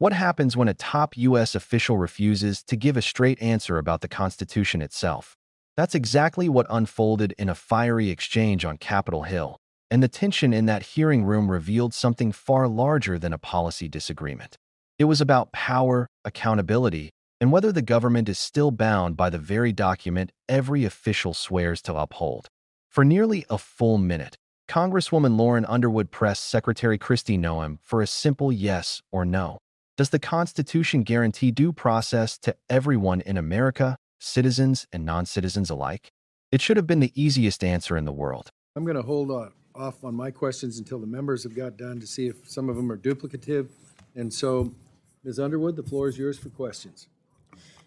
What happens when a top U.S. official refuses to give a straight answer about the Constitution itself? That's exactly what unfolded in a fiery exchange on Capitol Hill, and the tension in that hearing room revealed something far larger than a policy disagreement. It was about power, accountability, and whether the government is still bound by the very document every official swears to uphold. For nearly a full minute, Congresswoman Lauren Underwood pressed Secretary Kristi Noem for a simple yes or no. Does the Constitution guarantee due process to everyone in America, citizens and non-citizens alike? It should have been the easiest answer in the world. I'm going to hold off on my questions until the members have got done to see if some of them are duplicative. And so, Ms. Underwood, the floor is yours for questions.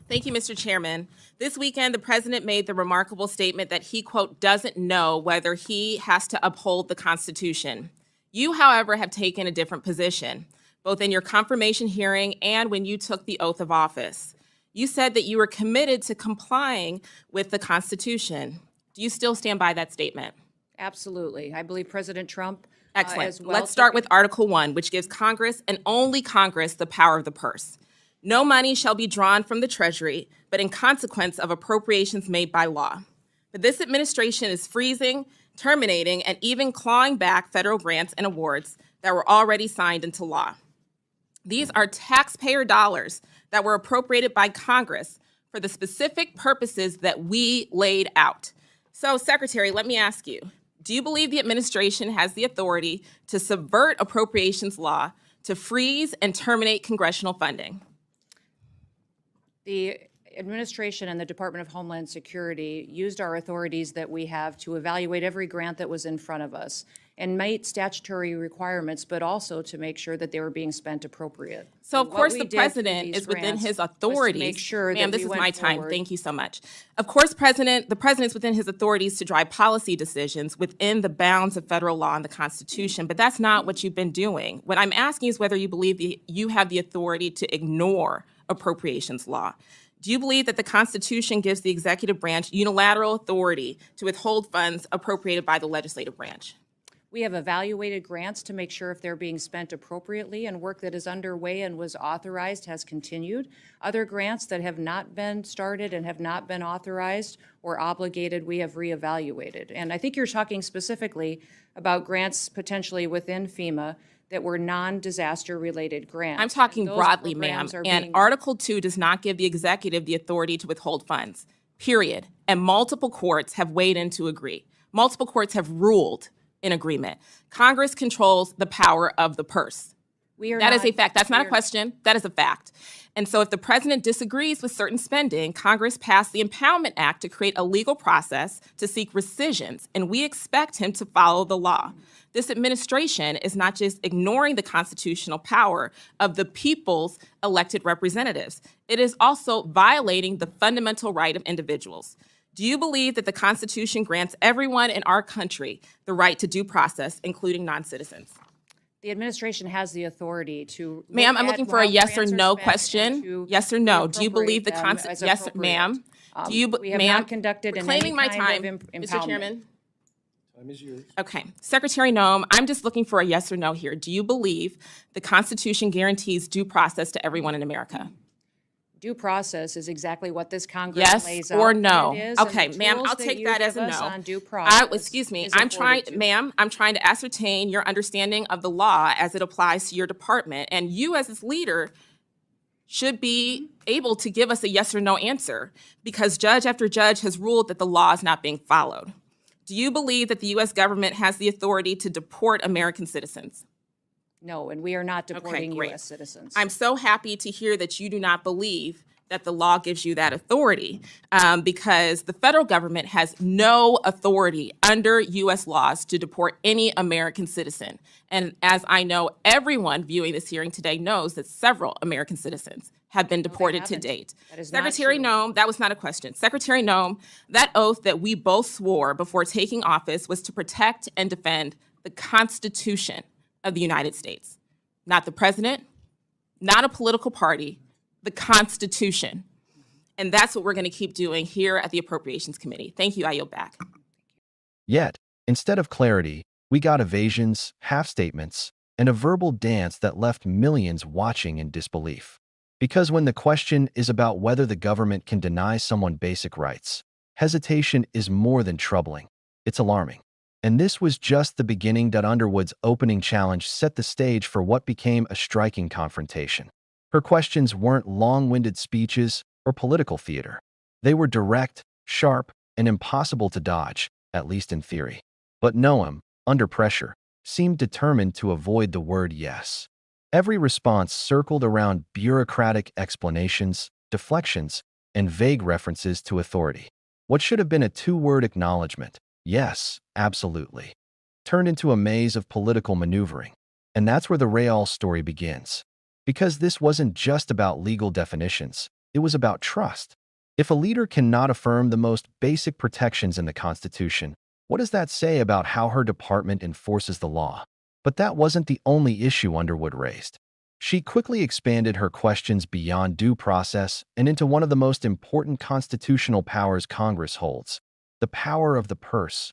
Thank you, Mr. Chairman. This weekend, the president made the remarkable statement that he, quote, doesn't know whether he has to uphold the Constitution. You, however, have taken a different position, both in your confirmation hearing and when you took the oath of office. You said that you were committed to complying with the Constitution. Do you still stand by that statement? Absolutely. I believe President Trump Excellent. as well. Let's start with Article 1, which gives Congress and only Congress the power of the purse. No money shall be drawn from the Treasury, but in consequence of appropriations made by law. But this administration is freezing, terminating, and even clawing back federal grants and awards that were already signed into law. These are taxpayer dollars that were appropriated by Congress for the specific purposes that we laid out. So, Secretary, let me ask you, do you believe the administration has the authority to subvert appropriations law to freeze and terminate congressional funding? The administration and the Department of Homeland Security used our authorities that we have to evaluate every grant that was in front of us and meet statutory requirements, but also to make sure that they were being spent appropriate. So, of course, the president is within his authorities. Make sure Ma'am, that this is my time. forward. Thank you so much. Of course, the president's within his authorities to drive policy decisions within the bounds of federal law and the Constitution, but that's not what you've been doing. What I'm asking is whether you believe you have the authority to ignore appropriations law. Do you believe that the Constitution gives the executive branch unilateral authority to withhold funds appropriated by the legislative branch? We have evaluated grants to make sure if they're being spent appropriately, and work that is underway and was authorized has continued. Other grants that have not been started and have not been authorized or obligated, we have reevaluated. And I think you're talking specifically about grants potentially within FEMA that were non-disaster related grants. I'm talking Those broadly, ma'am, programs are and being- Article 2 does not give the executive the authority to withhold funds, period. And multiple courts have weighed in to agree. Multiple courts have ruled in agreement. Congress controls the power of the purse. That is a fact. That's not a question. That is a fact. And so if the president disagrees with certain spending, Congress passed the Impoundment Act to create a legal process to seek rescissions, and we expect him to follow the law. This administration is not just ignoring the constitutional power of the people's elected representatives. It is also violating the fundamental right of individuals. Do you believe that the Constitution grants everyone in our country the right to due process, including non-citizens? The administration has the authority to. Ma'am, I'm looking for a yes or no question. Yes or no. Do you believe the Constitution? Yes, ma'am. Do you, We have ma'am? not conducted in Claiming any my kind time, of Mr. Chairman. Time is yours. Okay. Secretary Noem, I'm just looking for a yes or no here. Do you believe the Constitution guarantees due process to everyone in America? Due process is exactly what this Congress lays Yes out. or no? It is, and Okay, the ma'am, tools I'll take you that as give a us no. on due process Excuse me, is I'm trying, afforded to. ma'am, I'm trying to ascertain your understanding of the law as it applies to your department. And you as its leader should be able to give us a yes or no answer, because judge after judge has ruled that the law is not being followed. Do you believe that the U.S. government has the authority to deport American citizens? No, and we are not deporting great. U.S. citizens. I'm so happy to hear that you do not believe that the law gives you that authority, because the federal government has no authority under U.S. laws to deport any American citizen. And as I know, everyone viewing this hearing today knows that several American citizens have been deported to haven't. date. That is not Secretary true. Noem, that was not a question. Secretary Noem, that oath that we both swore before taking office was to protect and defend the Constitution of the United States, not the president, not a political party, the Constitution. And that's what we're going to keep doing here at the Appropriations Committee. Thank you. I yield back. Yet, instead of clarity, we got evasions, half statements, and a verbal dance that left millions watching in disbelief. Because when the question is about whether the government can deny someone basic rights, hesitation is more than troubling. It's alarming. And this was just the beginning. Underwood's opening challenge set the stage for what became a striking confrontation. Her questions weren't long-winded speeches or political theater. They were direct, sharp, and impossible to dodge, at least in theory. But Noem, under pressure, seemed determined to avoid the word yes. Every response circled around bureaucratic explanations, deflections, and vague references to authority. What should have been a two-word acknowledgement, yes, absolutely, turned into a maze of political maneuvering. And that's where the real story begins. Because this wasn't just about legal definitions, it was about trust. If a leader cannot affirm the most basic protections in the Constitution, what does that say about how her department enforces the law? But that wasn't the only issue Underwood raised. She quickly expanded her questions beyond due process and into one of the most important constitutional powers Congress holds, the power of the purse.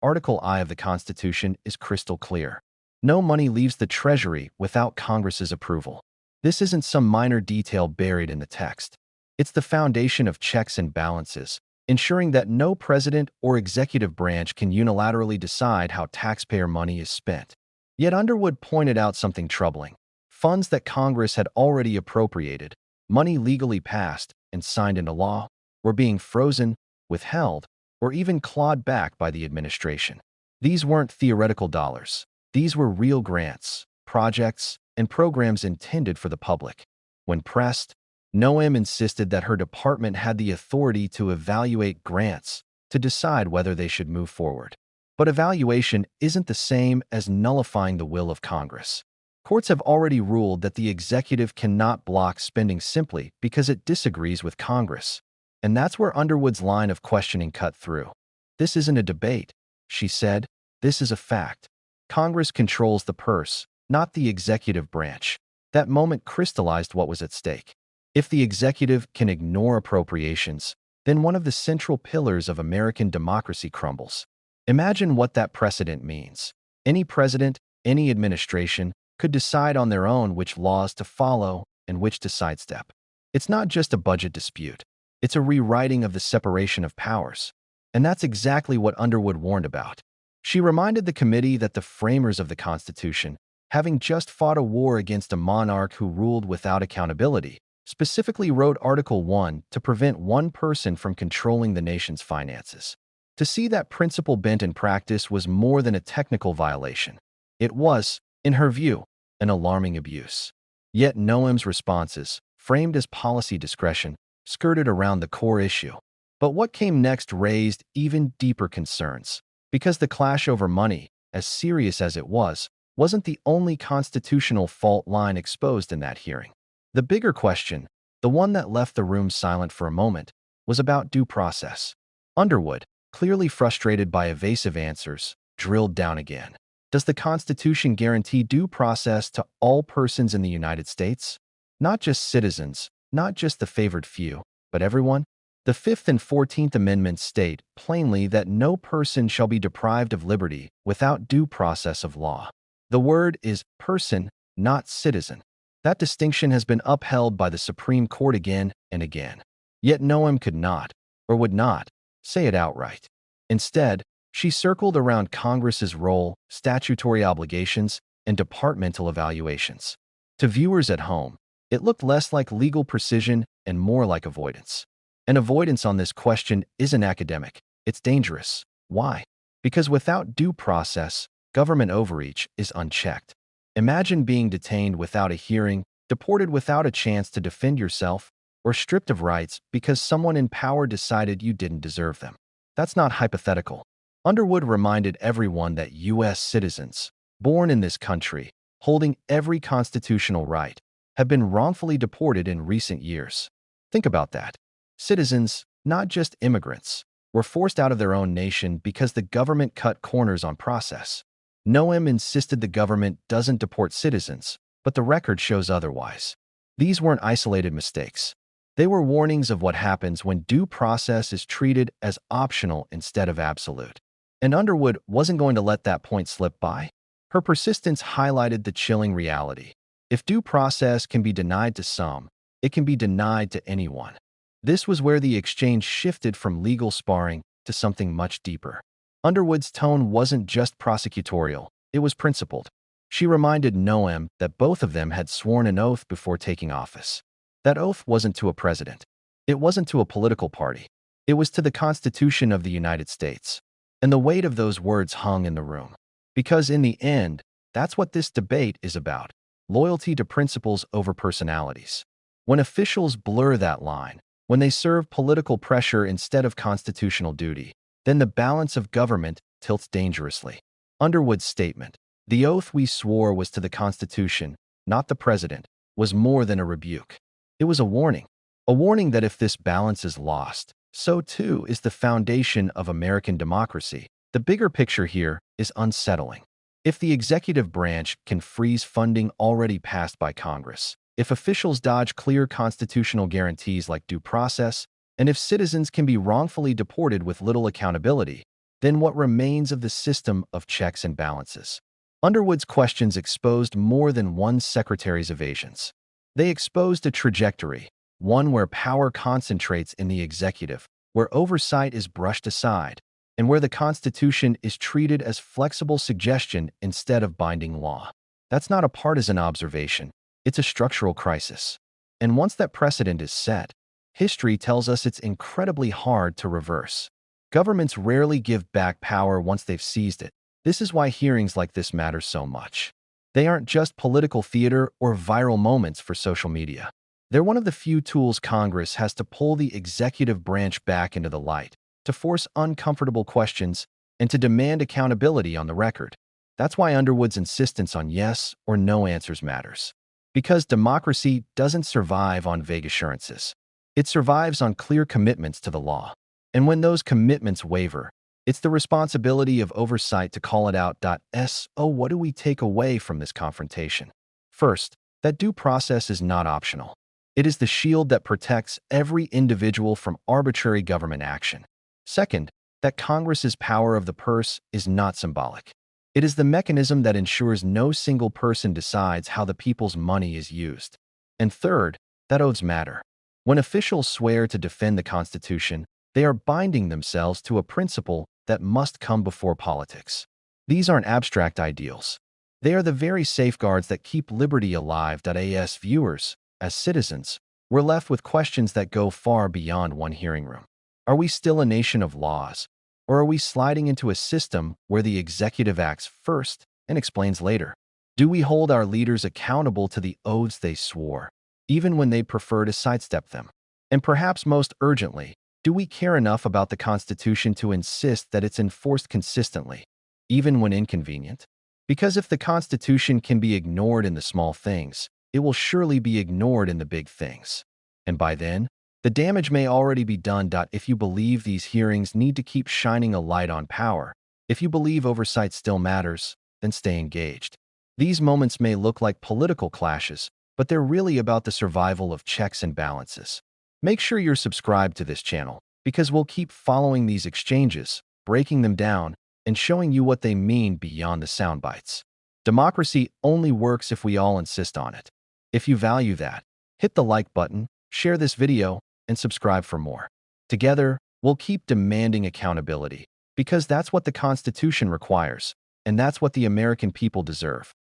Article I of the Constitution is crystal clear. No money leaves the Treasury without Congress's approval. This isn't some minor detail buried in the text. It's the foundation of checks and balances, ensuring that no president or executive branch can unilaterally decide how taxpayer money is spent. Yet Underwood pointed out something troubling. Funds that Congress had already appropriated, money legally passed and signed into law, were being frozen, withheld, or even clawed back by the administration. These weren't theoretical dollars. These were real grants, projects, and programs intended for the public. When pressed, Noem insisted that her department had the authority to evaluate grants, to decide whether they should move forward. But evaluation isn't the same as nullifying the will of Congress. Courts have already ruled that the executive cannot block spending simply because it disagrees with Congress. And that's where Underwood's line of questioning cut through. This isn't a debate, she said. This is a fact. Congress controls the purse, not the executive branch. That moment crystallized what was at stake. If the executive can ignore appropriations, then one of the central pillars of American democracy crumbles. Imagine what that precedent means. Any president, any administration, could decide on their own which laws to follow and which to sidestep. It's not just a budget dispute. It's a rewriting of the separation of powers. And that's exactly what Underwood warned about. She reminded the committee that the framers of the Constitution, having just fought a war against a monarch who ruled without accountability, specifically wrote Article 1 to prevent one person from controlling the nation's finances. To see that principle bent in practice was more than a technical violation. It was, in her view, an alarming abuse. Yet Noem's responses, framed as policy discretion, skirted around the core issue. But what came next raised even deeper concerns, because the clash over money, as serious as it was, wasn't the only constitutional fault line exposed in that hearing. The bigger question, the one that left the room silent for a moment, was about due process. Underwood, clearly frustrated by evasive answers, drilled down again. Does the Constitution guarantee due process to all persons in the United States? Not just citizens, not just the favored few, but everyone? The 5th and 14th Amendments state plainly that no person shall be deprived of liberty without due process of law. The word is person, not citizen. That distinction has been upheld by the Supreme Court again and again. Yet Noem could not, or would not, say it outright. Instead, she circled around Congress's role, statutory obligations, and departmental evaluations. To viewers at home, it looked less like legal precision and more like avoidance. And avoidance on this question isn't academic. It's dangerous. Why? Because without due process, government overreach is unchecked. Imagine being detained without a hearing, deported without a chance to defend yourself, or stripped of rights because someone in power decided you didn't deserve them. That's not hypothetical. Underwood reminded everyone that U.S. citizens, born in this country, holding every constitutional right, have been wrongfully deported in recent years. Think about that. Citizens, not just immigrants, were forced out of their own nation because the government cut corners on process. Noem insisted the government doesn't deport citizens, but the record shows otherwise. These weren't isolated mistakes. They were warnings of what happens when due process is treated as optional instead of absolute. And Underwood wasn't going to let that point slip by. Her persistence highlighted the chilling reality. If due process can be denied to some, it can be denied to anyone. This was where the exchange shifted from legal sparring to something much deeper. Underwood's tone wasn't just prosecutorial, it was principled. She reminded Noem that both of them had sworn an oath before taking office. That oath wasn't to a president. It wasn't to a political party. It was to the Constitution of the United States. And the weight of those words hung in the room. Because in the end, that's what this debate is about: loyalty to principles over personalities. When officials blur that line, when they serve political pressure instead of constitutional duty, then the balance of government tilts dangerously. Underwood's statement, "The oath we swore was to the Constitution, not the president," was more than a rebuke. It was a warning that if this balance is lost, so too is the foundation of American democracy. The bigger picture here is unsettling. If the executive branch can freeze funding already passed by Congress, if officials dodge clear constitutional guarantees like due process, and if citizens can be wrongfully deported with little accountability, then what remains of the system of checks and balances? Underwood's questions exposed more than one secretary's evasions. They exposed a trajectory, one where power concentrates in the executive, where oversight is brushed aside, and where the Constitution is treated as flexible suggestion instead of binding law. That's not a partisan observation. It's a structural crisis. And once that precedent is set, history tells us it's incredibly hard to reverse. Governments rarely give back power once they've seized it. This is why hearings like this matter so much. They aren't just political theater or viral moments for social media. They're one of the few tools Congress has to pull the executive branch back into the light, to force uncomfortable questions, and to demand accountability on the record. That's why Underwood's insistence on yes or no answers matters. Because democracy doesn't survive on vague assurances. It survives on clear commitments to the law. And when those commitments waver, it's the responsibility of oversight to call it out. So what do we take away from this confrontation? First, that due process is not optional. It is the shield that protects every individual from arbitrary government action. Second, that Congress's power of the purse is not symbolic. It is the mechanism that ensures no single person decides how the people's money is used. And third, that oaths matter. When officials swear to defend the Constitution, they are binding themselves to a principle that must come before politics. These aren't abstract ideals. They are the very safeguards that keep liberty alive. As viewers, as citizens, we're left with questions that go far beyond one hearing room. Are we still a nation of laws? Or are we sliding into a system where the executive acts first and explains later? Do we hold our leaders accountable to the oaths they swore, even when they prefer to sidestep them? And perhaps most urgently, do we care enough about the Constitution to insist that it's enforced consistently, even when inconvenient? Because if the Constitution can be ignored in the small things, it will surely be ignored in the big things. And by then, the damage may already be done. If you believe these hearings need to keep shining a light on power, if you believe oversight still matters, then stay engaged. These moments may look like political clashes, but they're really about the survival of checks and balances. Make sure you're subscribed to this channel, because we'll keep following these exchanges, breaking them down, and showing you what they mean beyond the sound bites. Democracy only works if we all insist on it. If you value that, hit the like button, share this video, and subscribe for more. Together, we'll keep demanding accountability, because that's what the Constitution requires, and that's what the American people deserve.